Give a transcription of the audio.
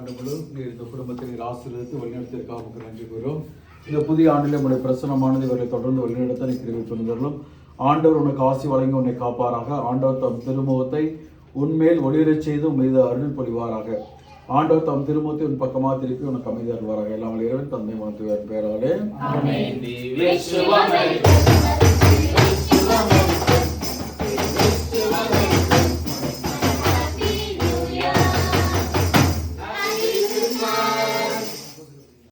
ஆண்டுகளும் இந்த குடும்பத்தை நீர் ஆசீர்வதித்து வழிநடத்திற்காக உங்களுக்கு நன்றி கூறும். இந்த புதிய ஆண்டில் உங்களுடைய பிரசனமானது இவர்களை தொடர்ந்து வழிநடத்த நீ கிருபை புரிந்தருளும். ஆண்டவர் உனக்கு ஆசி வழங்கி உன்னை காப்பாராக. ஆண்டவர் தம் திருமுகத்தை உன்மேல் ஒளிரச் செய்து உன் மீது அருள் பொழிவாராக. ஆண்டவர் தம் திருமுகத்தை உன் பக்கமாக திருப்பி உனக்கு அமைதி அருள்வாராக. எல்லாம் இறைவன் தந்தை மனத்துவர் பெயராலே.